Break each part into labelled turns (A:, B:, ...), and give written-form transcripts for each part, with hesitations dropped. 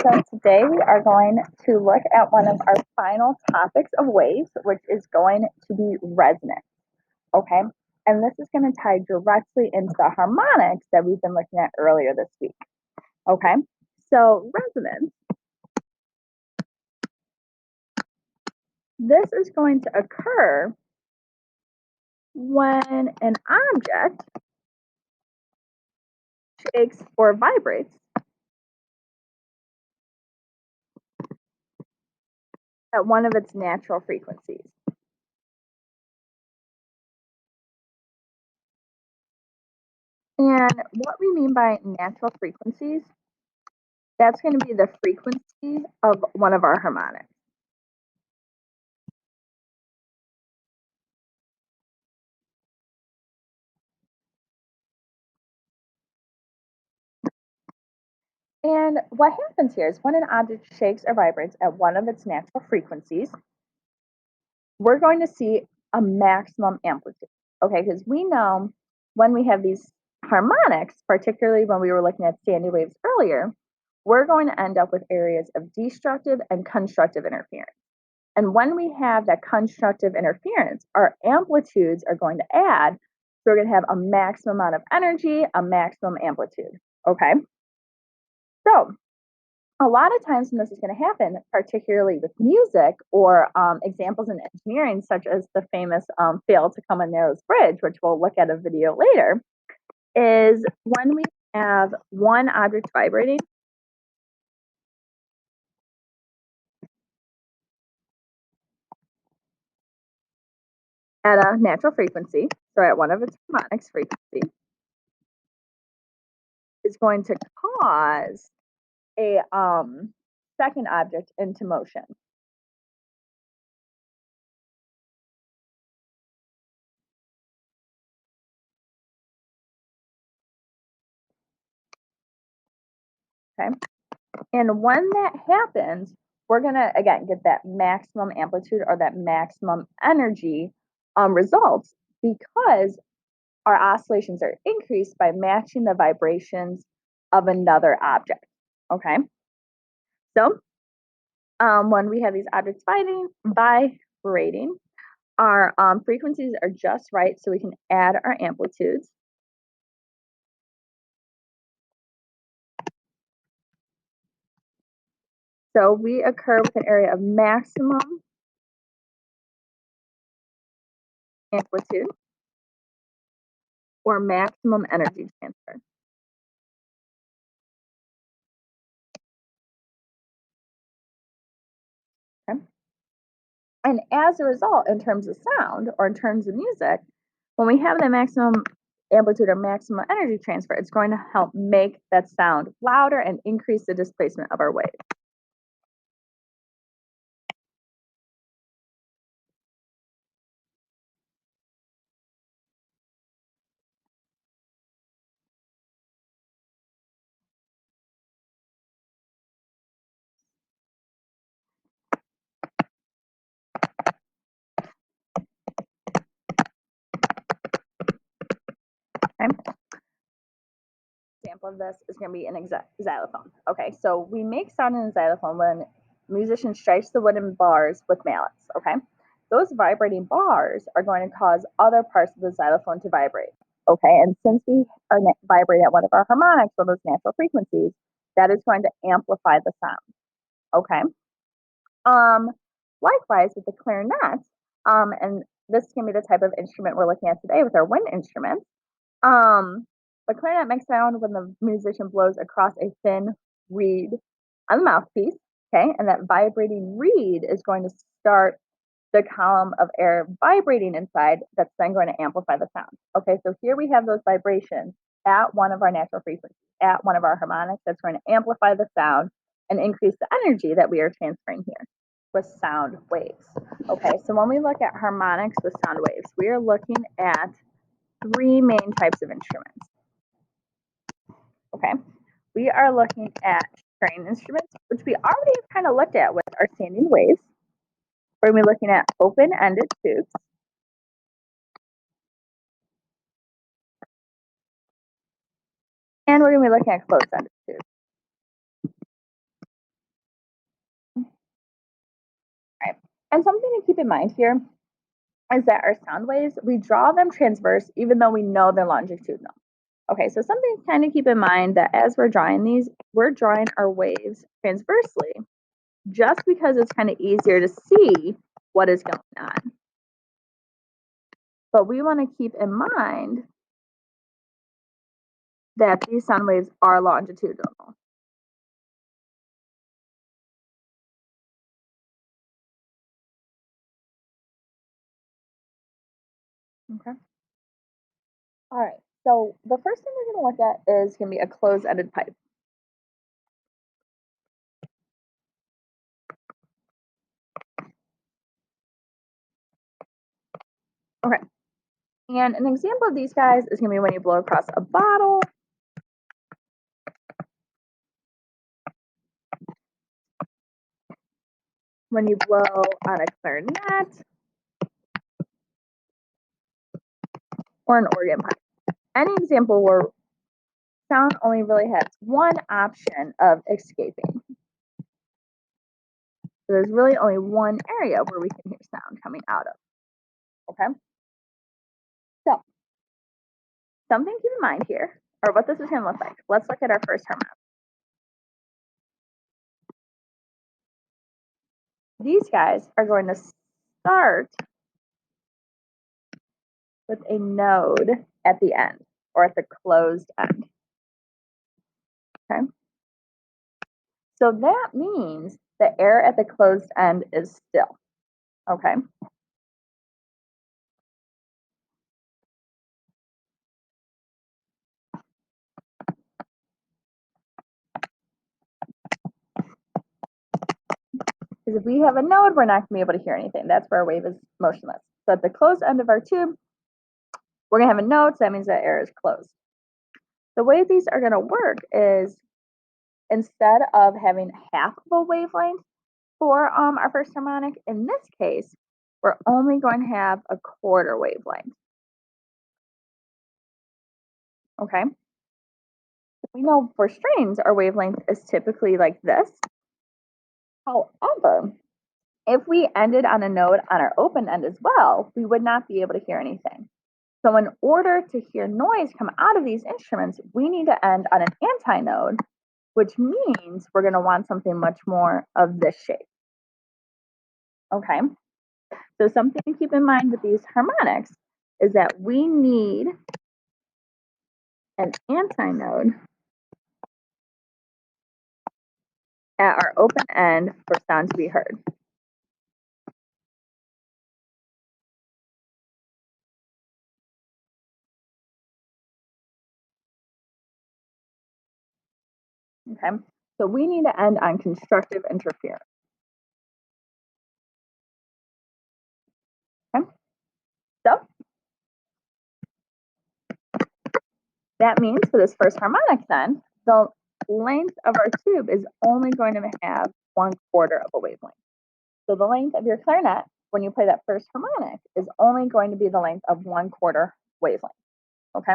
A: So today we are going to look at one of our final topics of waves, which is going to be resonance. Okay, and this is going to tie directly into the harmonics that we've been looking at earlier this week. Okay, so resonance, this is going to occur when an object shakes or vibrates at one of its natural frequencies. And what we mean by natural frequencies, that's going to be the frequency of one of our harmonics. And what happens here is when an object shakes or vibrates at one of its natural frequencies, we're going to see a maximum amplitude. Okay, because we know when we have these harmonics, particularly when we were looking at standing waves earlier, we're going to end up with areas of destructive and constructive interference. And when we have that constructive interference, our amplitudes are going to add. So we're going to have a maximum amount of energy, a maximum amplitude. Okay. So a lot of times when this is going to happen, particularly with music or examples in engineering, such as the famous fail to come on Narrows Bridge, which we'll look at a video later, is when we have one object vibrating at a natural frequency, so at one of its harmonics frequency, is going to cause a second object into motion. Okay. And when that happens, we're going to, again, get that maximum amplitude or that maximum energy results because our oscillations are increased by matching the vibrations of another object. Okay. So when we have these objects vibrating, our frequencies are just right so we can add our amplitudes. So we occur with an area of maximum amplitude or maximum energy transfer. Okay. And as a result, in terms of sound or in terms of music, when we have the maximum amplitude or maximum energy transfer, it's going to help make that sound louder and increase the displacement of our wave. Okay. Example of this is going to be an xylophone. Okay, so we make sound in a xylophone when musician strikes the wooden bars with mallets. Okay, those vibrating bars are going to cause other parts of the xylophone to vibrate. Okay, and since we are vibrating at one of our harmonics or those natural frequencies, that is going to amplify the sound. Okay. Um, Likewise with the clarinet, and this can be the type of instrument we're looking at today with our wind instruments. The clarinet makes sound when the musician blows across a thin reed on the mouthpiece. Okay, and that vibrating reed is going to start the column of air vibrating inside that's then going to amplify the sound. Okay, so here we have those vibrations at one of our natural frequencies, at one of our harmonics that's going to amplify the sound and increase the energy that we are transferring here with sound waves. Okay, so when we look at harmonics with sound waves, we are looking at three main types of instruments. Okay, we are looking at string instruments, which we already kind of looked at with our standing waves. We're going to be looking at open-ended tubes. And we're going to be looking at closed-ended tubes. And something to keep in mind here is that our sound waves, we draw them transverse even though we know they're longitudinal. Okay, so something to kind of keep in mind that as we're drawing these, we're drawing our waves transversely just because it's kind of easier to see what is going on. But we want to keep in mind that these sound waves are longitudinal. Okay. All right. So the first thing we're going to look at is going to be a closed-ended pipe. Okay. And an example of these guys is going to be when you blow across a bottle, when you blow on a clarinet, or an organ pipe. Any example where sound only really has one option of escaping. So there's really only one area where we can hear sound coming out of. Okay? So something to keep in mind here, or what this is going to look like. Let's look at our first harmonic. These guys are going to start with a node at the end, or at the closed end. Okay? So that means the air at the closed end is still. Okay? Because if we have a node, we're not going to be able to hear anything. That's where our wave is motionless. So at the closed end of our tube, we're going to have a node, so that means that air is closed. The way these are going to work is instead of having half of a wavelength for our first harmonic, in this case, we're only going to have a quarter wavelength. Okay? We know for strings, our wavelength is typically like this. However, if we ended on a node on our open end as well, we would not be able to hear anything. So in order to hear noise come out of these instruments, we need to end on an antinode, which means we're going to want something much more of this shape. Okay, so something to keep in mind with these harmonics is that we need an antinode at our open end for sound to be heard. Okay, so we need to end on constructive interference. Okay, so that means for this first harmonic then, the length of our tube is only going to have 1/4 of a wavelength. So the length of your clarinet, when you play that first harmonic, is only going to be the length of 1/4 wavelength. Okay?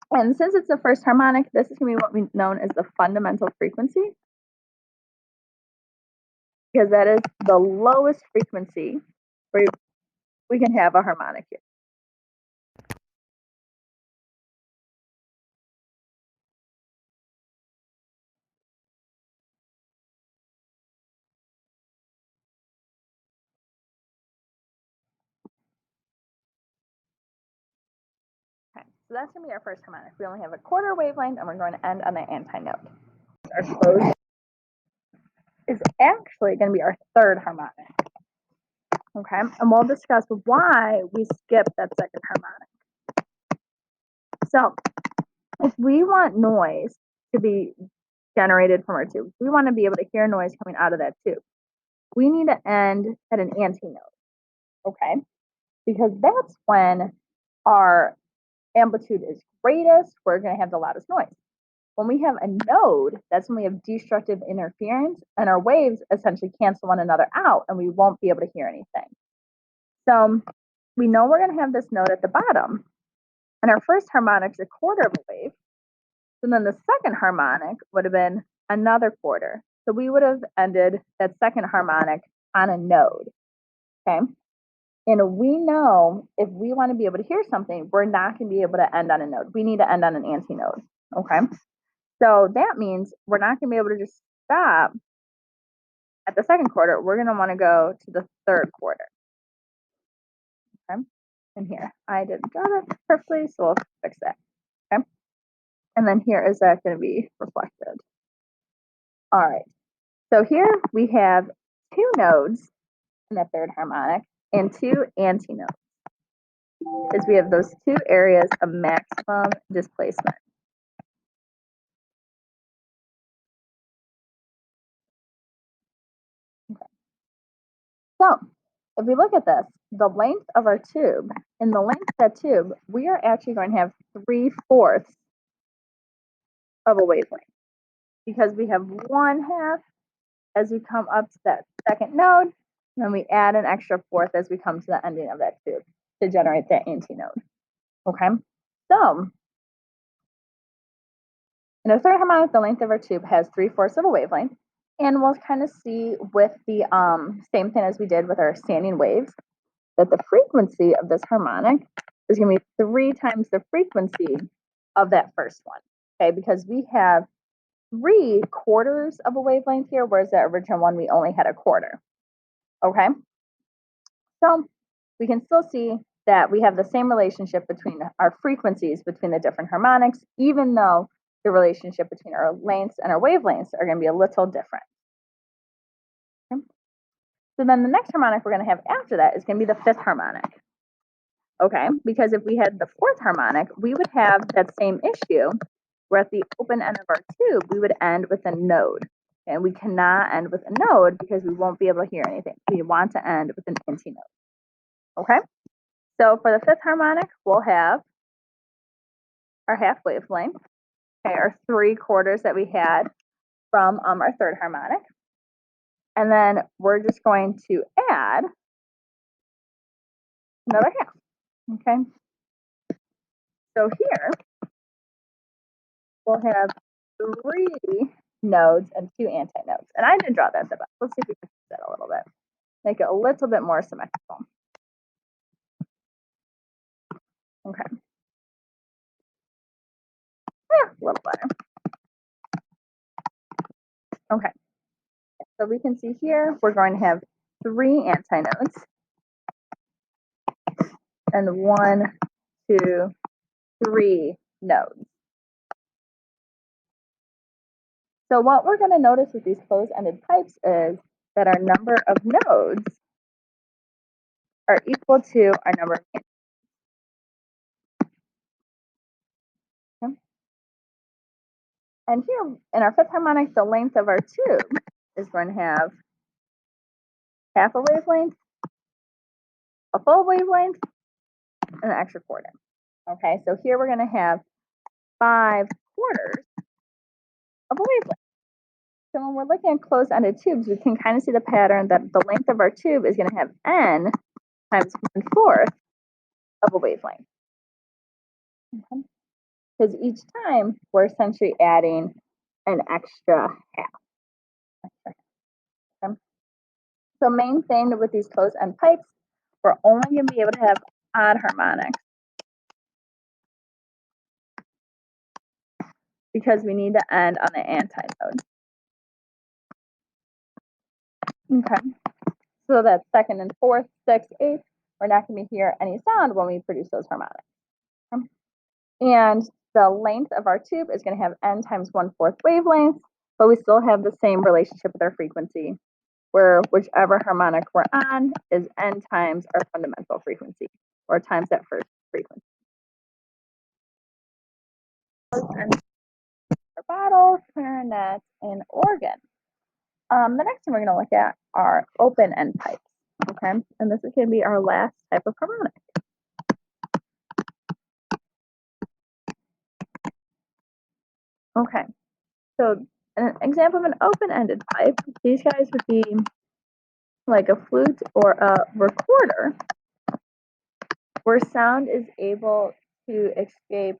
A: And since it's the first harmonic, this is going to be what we known as the fundamental frequency, because that is the lowest frequency where we can have a harmonic here. Okay, so that's going to be our first harmonic. We only have a quarter wavelength, and we're going to end on the antinode. Our close is actually going to be our third harmonic. Okay, and we'll discuss why we skipped that second harmonic. So, if we want noise to be generated from our tube, we want to be able to hear noise coming out of that tube, we need to end at an antinode. Okay, because that's when our amplitude is greatest, we're going to have the loudest noise. When we have a node, that's when we have destructive interference, and our waves essentially cancel one another out, and we won't be able to hear anything. So we know we're going to have this node at the bottom, and our first harmonic is a quarter of a wave. So then the second harmonic would have been another quarter. So we would have ended that second harmonic on a node. okay? And we know if we want to be able to hear something, we're not going to be able to end on a node. We need to end on an antinode, okay? So that means we're not going to be able to just stop at the second quarter. We're going to want to go to the third quarter, okay? And here, I didn't draw that perfectly, so we'll fix that, okay? And then here is that going to be reflected. All right, so here we have two nodes in the third harmonic and two antinodes, because we have those two areas of maximum displacement. Okay. So if we look at this, the length of our tube, in the length of that tube, we are actually going to have 3/4 of a wavelength, because we have 1/2 as we come up to that second node, and then we add an extra fourth as we come to the ending of that tube to generate that antinode. Okay, so in a third harmonic, the length of our tube has 3/4 of a wavelength, and we'll kind of see with the same thing as we did with our standing waves, that the frequency of this harmonic is going to be 3 times the frequency of that first one. Okay, because we have 3/4 of a wavelength here, whereas the original one we only had a quarter. Okay, so we can still see that we have the same relationship between our frequencies between the different harmonics, even though the relationship between our lengths and our wavelengths are going to be a little different. Okay? So then the next harmonic we're going to have after that is going to be the fifth harmonic. Okay, because if we had the fourth harmonic, we would have that same issue where at the open end of our tube, we would end with a node. And we cannot end with a node because we won't be able to hear anything. We want to end with an antinode. Okay, so for the fifth harmonic, we'll have our half wavelength, okay, our 3/4 that we had from our third harmonic. And then we're just going to add another half. Okay, so here we'll have 3 nodes and 2 antinodes. And I did draw that at the back. Let's see if we can fix that a little bit. Make it a little bit more symmetrical. Okay. Yeah, a little better. Okay. So we can see here we're going to have 3 antinodes and 1, 2, 3 nodes. So what we're going to notice with these closed-ended pipes is that our number of nodes are equal to our number of antinodes. Okay. And here in our fifth harmonic, the length of our tube is going to have half a wavelength, a full wavelength, and an extra quarter. Okay, so here we're going to have 5/4 of a wavelength. So when we're looking at closed-ended tubes, we can kind of see the pattern that the length of our tube is going to have n times 1/4 of a wavelength. Okay. Because each time we're essentially adding an extra half. Okay. So main thing with these closed-end pipes, we're only going to be able to have odd harmonics because we need to end on an antinode. Okay. So that second and fourth, sixth, eighth, we're not going to hear any sound when we produce those harmonics. Okay. And the length of our tube is going to have n times 1/4 wavelength, but we still have the same relationship with our frequency, where whichever harmonic we're on is n times our fundamental frequency, or times that first frequency. And our bottles, clarinets, and organ. The next thing we're going to look at are open-end pipes. Okay, and this is going to be our last type of harmonic. Okay, so an example of an open-ended pipe, these guys would be like a flute or a recorder, where sound is able to escape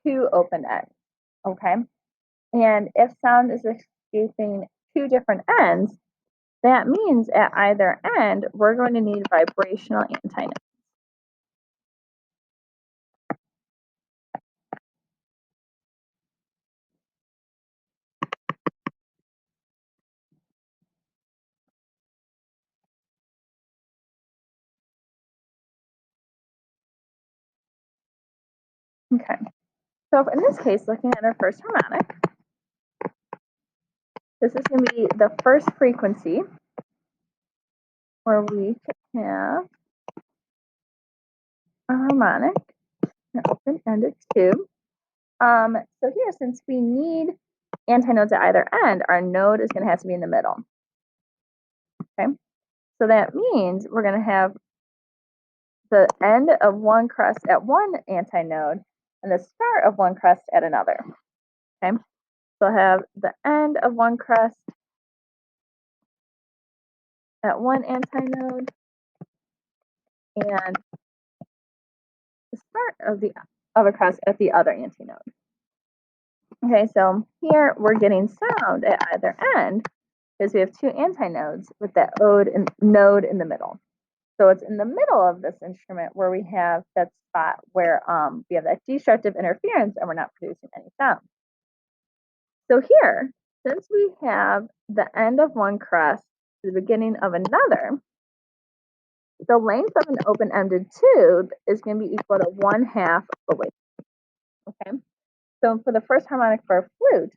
A: two open ends. Okay, and if sound is escaping two different ends, That means at either end, we're going to need vibrational antinodes. Okay. So in this case, looking at our first harmonic, this is going to be the first frequency where we can have a harmonic, an open-ended tube. So here, since we need antinodes at either end, our node is going to have to be in the middle. Okay. So that means we're going to have the end of one crest at one antinode and the start of one crest at another. Okay. So I'll have the end of one crest at one antinode and the start of a crest at the other antinode. Okay, so here we're getting sound at either end because we have two antinodes with that node in the middle. So it's in the middle of this instrument where we have that spot where we have that destructive interference and we're not producing any sound. So here, since we have the end of one crest to the beginning of another, the length of an open-ended tube is going to be equal to 1/2 of the wavelength. Okay, so for the first harmonic for a flute,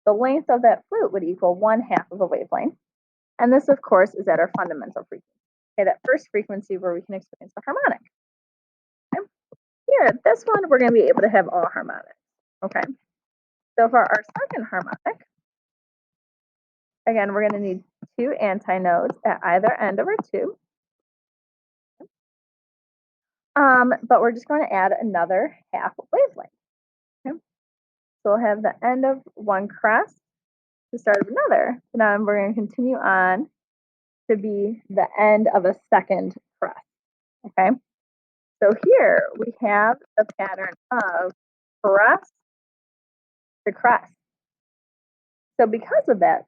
A: the length of that flute would equal 1/2 of a wavelength. And this, of course, is at our fundamental frequency. Okay, that first frequency where we can experience the harmonic. Okay. Here, this one, we're going to be able to have all harmonics. Okay, so for our second harmonic, again, we're going to need two antinodes at either end of our tube. But we're just going to add another half wavelength. Okay? So we'll have the end of one crest, the start of another. So now we're going to continue on to be the end of a second crest. Okay. So here we have the pattern of crest to crest. So because of that,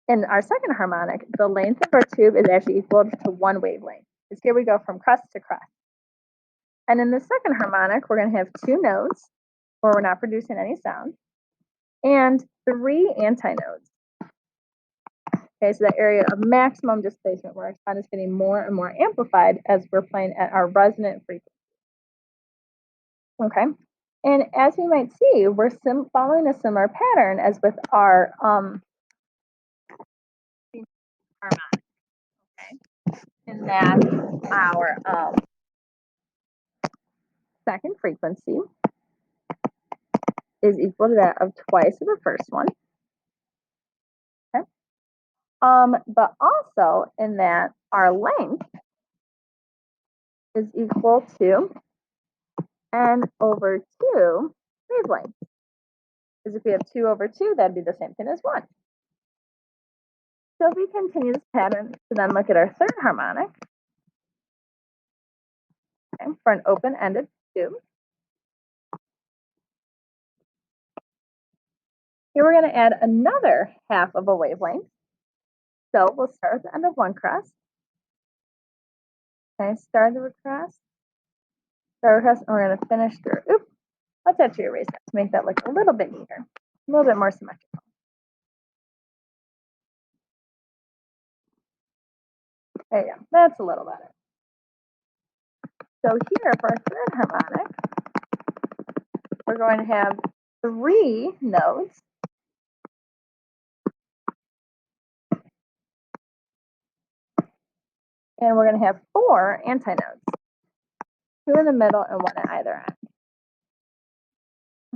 A: in our second harmonic, the length of our tube is actually equal to one wavelength. Because here we go from crest to crest. And in the second harmonic, we're going to have two nodes where we're not producing any sound and three antinodes. Okay, so that area of maximum displacement where our sound is getting more and more amplified as we're playing at our resonant frequency. Okay, and as you might see, we're following a similar pattern as with our harmonic. Okay, and that our second frequency is equal to that of twice of the first one. Okay, but also in that our length is equal to n over 2 wavelengths. Because if we have 2 over 2, that'd be the same thing as 1. So if we continue this pattern to then look at our third harmonic, okay, for an open-ended tube, here we're going to add another half of a wavelength. So we'll start at the end of one crest. Okay, start the crest, and we're going to finish through. Oops, let's actually erase that to make that look a little bit neater, a little bit more symmetrical. There you go, that's a little better. So here for our third harmonic, we're going to have 3 nodes. And we're going to have 4 antinodes, 2 in the middle and 1 at either end.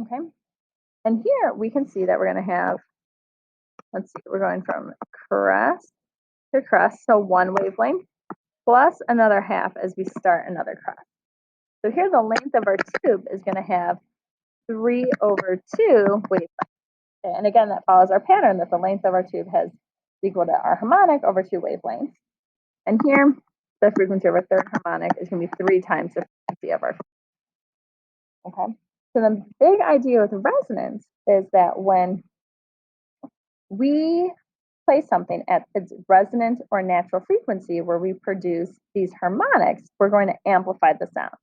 A: Okay, and here we can see that we're going to have, let's see, we're going from crest to crest, so 1 wavelength plus another half as we start another crest. So here the length of our tube is going to have 3 over 2 wavelengths. Okay, and again, that follows our pattern that the length of our tube has equal to our harmonic over 2 wavelengths. And here, the frequency of our third harmonic is going to be 3 times the frequency of our. Okay, so the big idea with resonance is that when we play something at its resonant or natural frequency where we produce these harmonics, we're going to amplify the sound.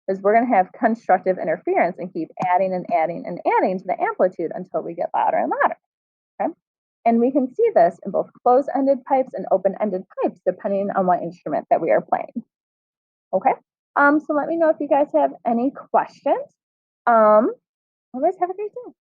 A: Because we're going to have constructive interference and keep adding and adding and adding to the amplitude until we get louder and louder. Okay? And we can see this in both closed-ended pipes and open-ended pipes, depending on what instrument that we are playing. Okay? So let me know if you guys have any questions. Otherwise, have a great day.